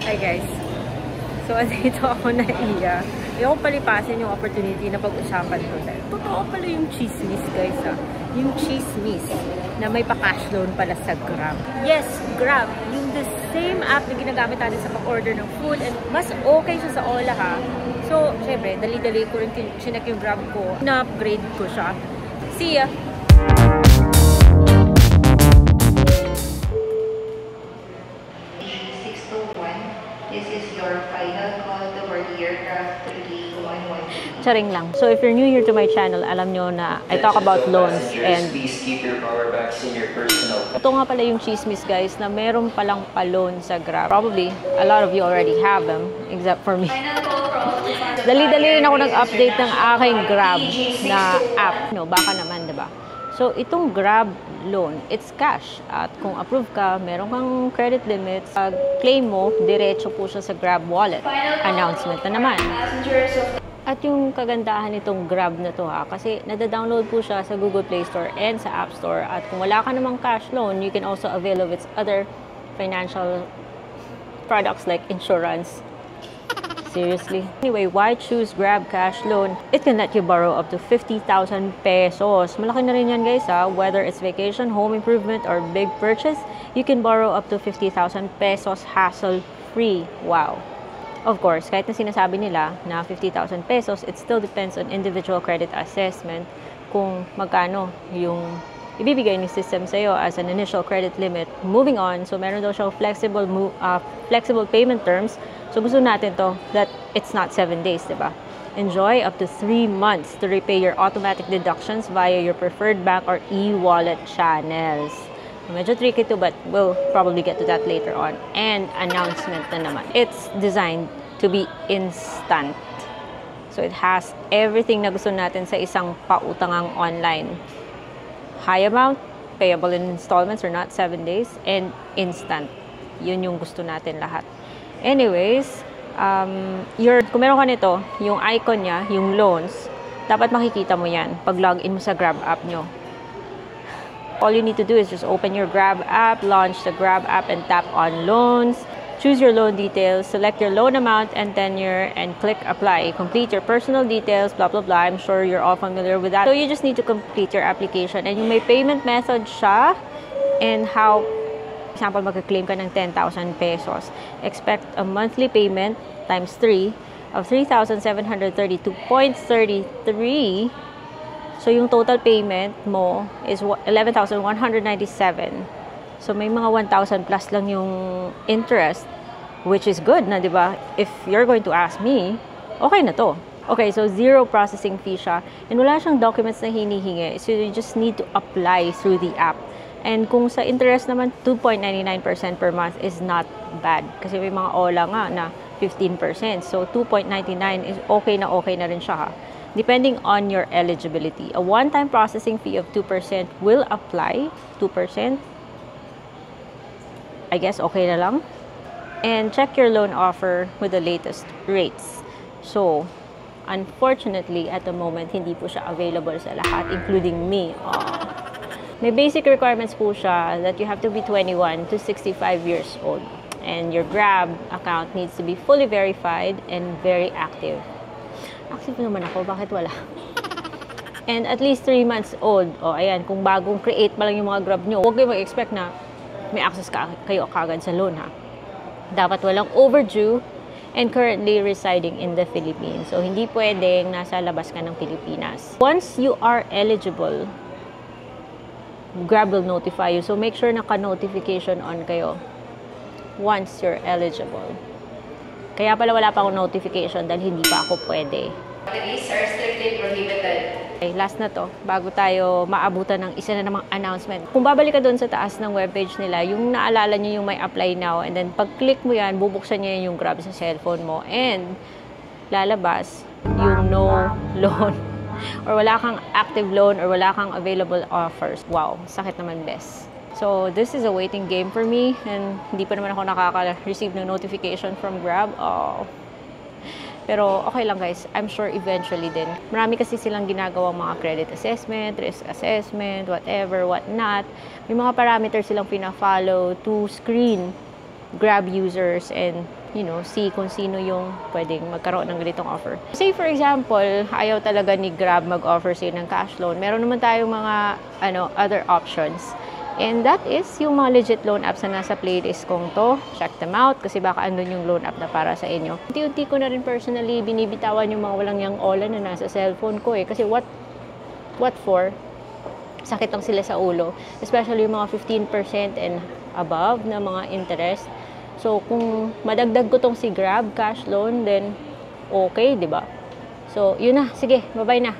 Hi guys. So, andito ako na iya. Ayoko palipasin yung opportunity na pag-usapan ko. Totoo pala yung chismis guys ha. Yung chismis na may pa-cash loan pala sa Grab. Yes, Grab. Yung the same app na ginagamit natin sa pag-order ng food and mas okay siya sa Ola ha. So, syempre, dali-dali ko rin chinek yung Grab ko. Na-upgrade ko siya. See ya! This is your final call to board aircraft 3D113. Charing lang. So if you're new here to my channel, alam nyo na I talk about loans and please keep your power banks in your personal. Ito nga pala yung chismis guys na meron palang pa-loan sa Grab. Probably, a lot of you already have them, except for me. Dali-dali rin ako nag-update ng aking Grab na app. No, baka naman, diba? So, itong Grab loan, it's cash. At kung approve ka, meron kang credit limits. Claim mo, diretso po siya sa Grab wallet. Announcement na naman. At yung kagandahan nitong Grab na to ha, kasi nada-download po siya sa Google Play Store and sa App Store. At kung wala ka namang cash loan, you can also avail of its other financial products like insurance. Seriously. Anyway, why choose Grab Cash Loan? It can let you borrow up to 50,000 pesos. Malaki na rin yan guys ha. Whether it's vacation, home improvement, or big purchase, you can borrow up to 50,000 pesos hassle-free. Wow. Of course, kahit na sinasabi nila na 50,000 pesos, it still depends on individual credit assessment kung magkano yung ibibigay ng system sa'yo as an initial credit limit. Moving on, so meron daw siyang flexible payment terms. So gusto natin to that it's not 7 days, diba? Enjoy up to 3 months to repay your automatic deductions via your preferred bank or e-wallet channels. Medyo tricky to, but we'll probably get to that later on. And announcement na naman. It's designed to be instant. So it has everything na gusto natin sa isang pautangang online. High amount, payable in installments or not 7 days, and instant. Yun yung gusto natin lahat. Anyways, kung meron ka nito, yung icon niya, yung loans, dapat makikita mo yan pag login mo sa Grab app nyo. All you need to do is just open your Grab app, launch the Grab app, and tap on loans. Choose your loan details, select your loan amount and tenure, and click apply. Complete your personal details, blah, blah, blah. I'm sure you're all familiar with that. So you just need to complete your application. And yung may payment method siya, and how, for example, magka-claim ka ng 10,000 pesos. Expect a monthly payment times 3 of 3,732.33. So yung total payment mo is 11,197. So may mga 1,000 plus lang yung interest, which is good na, di ba? If you're going to ask me, okay na to. Okay, so zero processing fee siya. And wala siyang documents na hinihingi. So you just need to apply through the app. And kung sa interest naman, 2.99% per month is not bad. Kasi may mga Ola nga na 15%. So 2.99 is okay na rin siya ha. Depending on your eligibility. A one-time processing fee of 2% will apply. 2%. I guess okay na lang. And check your loan offer with the latest rates. So, unfortunately, at the moment, hindi po siya available sa lahat, including me. May basic requirements po siya that you have to be 21 to 65 years old. And your Grab account needs to be fully verified and very active. Active naman ako, bakit wala? And at least 3 months old. Ayan, kung bagong create pa lang yung mga Grab nyo, huwag kayo mag-expect na may access kayo kagad sa loan ha. Dapat walang overdue and currently residing in the Philippines. So, hindi pwedeng nasa labas ka ng Pilipinas. Once you are eligible, Grab will notify you. So, make sure naka-notification on kayo once you're eligible. Kaya pala wala pa akong notification dahil hindi pa ako pwede. Activities are strictly prohibited. Okay, last na to, bago tayo maabutan ng isa na namang announcement. Kung babalik ka doon sa taas ng webpage nila, yung naalala nyo yung may apply now, and then pag-click mo yan, bubuksan niya yung Grab sa cellphone mo, and lalabas yung no loan, or wala kang active loan, or wala kang available offers. Wow, sakit naman bes. So, this is a waiting game for me, and hindi pa naman ako nakaka-receive ng notification from Grab. Pero okay lang guys, I'm sure eventually din. Marami kasi silang ginagawang mga credit assessment, risk assessment, whatever, what not. May mga parameters silang pina-follow to screen Grab users and see kung sino yung pwedeng magkaroon ng ganitong offer. Say for example, ayaw talaga ni Grab mag-offer sa'yo ng cash loan. Meron naman tayong mga other options. And that is yung mga legit loan apps na nasa playlist kong to. Check them out kasi baka andun yung loan app na para sa inyo. Unti-unti ko na rin personally binibitawan yung mga walang yang ola na nasa cellphone ko eh. Kasi what for? Sakit lang sila sa ulo. Especially yung mga 15% and above na mga interest. So, kung madagdag ko tong si Grab cash loan, then okay, di ba? So, yun na. Sige, bye-bye na.